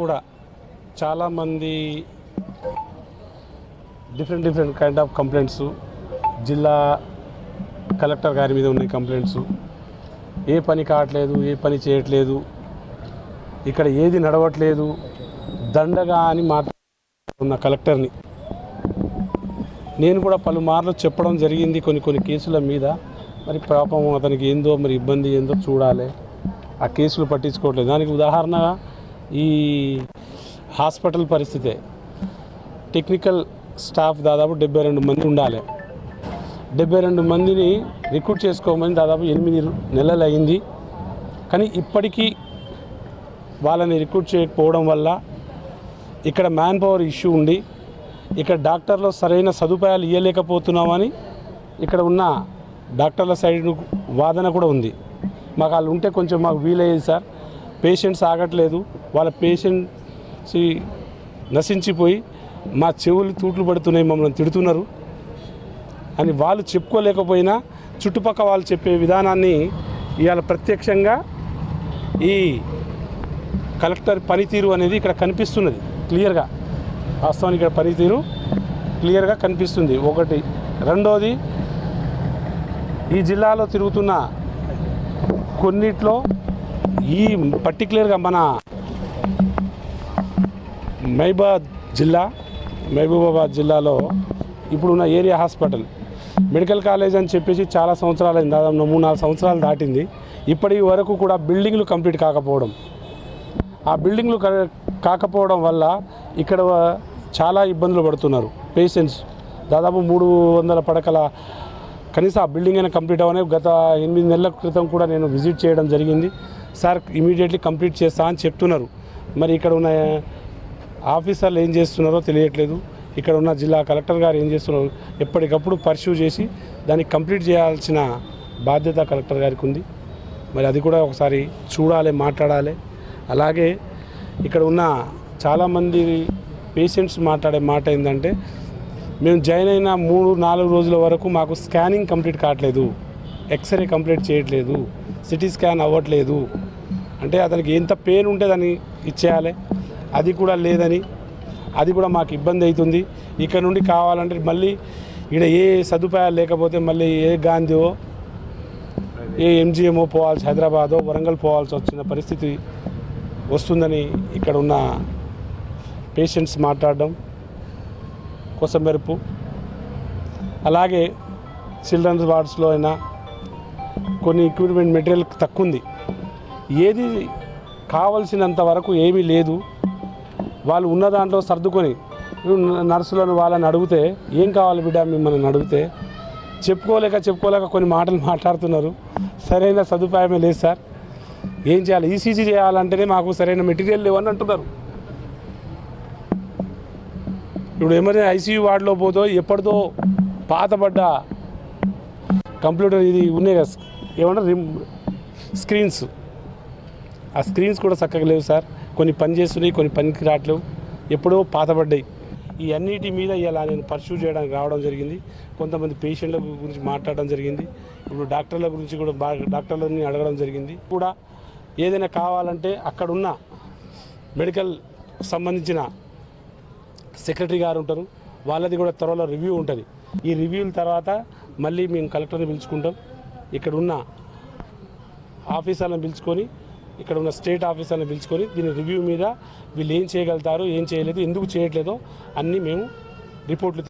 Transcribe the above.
కూడా చాలామంది different kind of complaints జిల్లా కలెక్టర్ గారి మీద ఉన్నాయి కంప్లైంట్స్. ఏ పని కావట్లేదు, ఏ పని చేయట్లేదు, ఇక్కడ ఏది నడవట్లేదు, దండగా అని మాట్లాడుతున్న కలెక్టర్ని నేను కూడా పలుమార్లు చెప్పడం జరిగింది. కొన్ని కేసుల మీద మరి పాపం అతనికి ఏందో మరి ఇబ్బంది ఏందో చూడాలి, ఆ కేసులు పట్టించుకోవట్లేదు. దానికి ఉదాహరణగా ఈ హాస్పిటల్ పరిస్థితే. టెక్నికల్ స్టాఫ్ దాదాపు 72 మంది ఉండాలి. 72 మందిని రిక్రూట్ చేసుకోమని దాదాపు 8 నెలలు అయింది. కానీ ఇప్పటికీ వాళ్ళని రిక్రూట్ చేయకపోవడం వల్ల ఇక్కడ మ్యాన్ పవర్ ఇష్యూ ఉండి ఇక్కడ డాక్టర్లు సరైన సదుపాయాలు ఇవ్వలేకపోతున్నామని ఇక్కడ ఉన్న డాక్టర్ల సైడ్ వాదన కూడా ఉంది. మాకు వాళ్ళు ఉంటే కొంచెం మాకు వీలయ్యేది సార్, పేషెంట్స్ ఆగట్లేదు, వాళ్ళ పేషెంట్స్ నశించిపోయి మా చెవులు తూట్లు పడుతున్నాయి, మమ్మల్ని తిడుతున్నారు అని వాళ్ళు చెప్పుకోలేకపోయినా చుట్టుపక్కల వాళ్ళు చెప్పే విధానాన్ని ఇవాళ ప్రత్యక్షంగా ఈ కలెక్టర్ పనితీరు అనేది ఇక్కడ కనిపిస్తున్నది క్లియర్గా. వాస్తవానికి ఇక్కడ పనితీరు క్లియర్గా కనిపిస్తుంది. ఒకటి. రెండోది, ఈ జిల్లాలో తిరుగుతున్న కొన్నిట్లో ఈ పర్టికులర్గా మన మహబూబాబాద్ జిల్లాలో ఇప్పుడున్న ఏరియా హాస్పిటల్ మెడికల్ కాలేజ్ అని చెప్పేసి చాలా సంవత్సరాలు అయింది, దాదాపు 3-4 సంవత్సరాలు దాటింది. ఇప్పటి వరకు కూడా బిల్డింగ్లు కంప్లీట్ కాకపోవడం, ఆ బిల్డింగ్లు కాకపోవడం వల్ల ఇక్కడ చాలా ఇబ్బందులు పడుతున్నారు పేషెంట్స్. దాదాపు 300 పడకల కనీసం ఆ బిల్డింగ్ అయినా కంప్లీట్ అవ్వనే గత 8 నెలల క్రితం కూడా నేను విజిట్ చేయడం జరిగింది. సార్ ఇమీడియట్లీ కంప్లీట్ చేస్తా అని చెప్తున్నారు. మరి ఇక్కడ ఉన్న ఆఫీసర్లు ఏం చేస్తున్నారో తెలియట్లేదు, ఇక్కడ ఉన్న జిల్లా కలెక్టర్ గారు ఏం చేస్తున్నారో ఎప్పటికప్పుడు పర్స్యూ చేసి దాన్ని కంప్లీట్ చేయాల్సిన బాధ్యత కలెక్టర్ గారికి ఉంది. మరి అది కూడా ఒకసారి చూడాలి, మాట్లాడాలి. అలాగే ఇక్కడ ఉన్న చాలామంది పేషెంట్స్ మాట్లాడే మాట ఏంటంటే, మేము జాయిన్ అయిన 3-4 రోజుల వరకు మాకు స్కానింగ్ కంప్లీట్ కావట్లేదు, ఎక్స్రే కంప్లీట్ చేయట్లేదు, సిటీ స్కాన్ అవ్వట్లేదు. అంటే అతనికి ఎంత పెయిన్ ఉంటే దాన్ని ఇచ్చేయాలి, అది కూడా లేదని, అది కూడా మాకు ఇబ్బంది అవుతుంది. ఇక్కడ నుండి కావాలంటే మళ్ళీ ఇక్కడ ఏ సదుపాయాలు లేకపోతే మళ్ళీ ఏ గాంధీయో ఏ ఎంజిఎంఓ పోవాల్సి, హైదరాబాదో వరంగల్ పోవాల్సి వచ్చిన పరిస్థితి వస్తుందని ఇక్కడ ఉన్న పేషెంట్స్ మాట్లాడడం కోసం మెరుపు. అలాగే చిల్డ్రన్స్ వార్డ్స్లో అయినా కొన్ని ఎక్విప్మెంట్ మెటీరియల్ తక్కువ ఉంది, ఏది కావలసినంత వరకు ఏమీ లేదు. వాళ్ళు ఉన్న దాంట్లో సర్దుకొని నర్సులను వాళ్ళని అడిగితే ఏం కావాలి బిడ్డ మిమ్మల్ని అడిగితే చెప్పుకోలేక కొన్ని మాటలు మాట్లాడుతున్నారు. సరైన సదుపాయమే లేదు సార్. ఏం చేయాలి, ఈసీజీ చేయాలంటేనే మాకు సరైన మెటీరియల్ లేవని అంటున్నారు. ఇప్పుడు ఎమర్జెన్సీ ఐసీయూ వార్డులో పోతో ఎప్పటిదో పాతబడ్డ కంప్యూటర్ ఇది ఉన్నాయి కదా, ఏమన్నా స్క్రీన్స్, ఆ స్క్రీన్స్ కూడా చక్కగా లేవు సార్. కొన్ని పని చేస్తున్నాయి, కొన్ని పనికి రావట్లేవు, ఎప్పుడో పాతబడ్డాయి. ఈ అన్నిటి మీద ఇలా నేను పర్స్యూ చేయడానికి రావడం జరిగింది. కొంతమంది పేషెంట్ల గురించి మాట్లాడడం జరిగింది. ఇప్పుడు డాక్టర్ల గురించి కూడా డాక్టర్లని అడగడం జరిగింది. కూడా ఏదైనా కావాలంటే అక్కడున్న మెడికల్ సంబంధించిన సెక్రటరీ గారు ఉంటారు, వాళ్ళది కూడా త్వరలో రివ్యూ ఉంటుంది. ఈ రివ్యూల తర్వాత మళ్ళీ మేము కలెక్టర్ని పిలుచుకుంటాం, ఇక్కడ ఉన్న ఆఫీసర్లను పిలుచుకొని, ఇక్కడ ఉన్న స్టేట్ ఆఫీసర్ని పిలుచుకొని దీని రివ్యూ మీద వీళ్ళు ఏం చేయగలుగుతారు, ఏం చేయలేదు, ఎందుకు చేయట్లేదో అన్నీ మేము రిపోర్ట్లు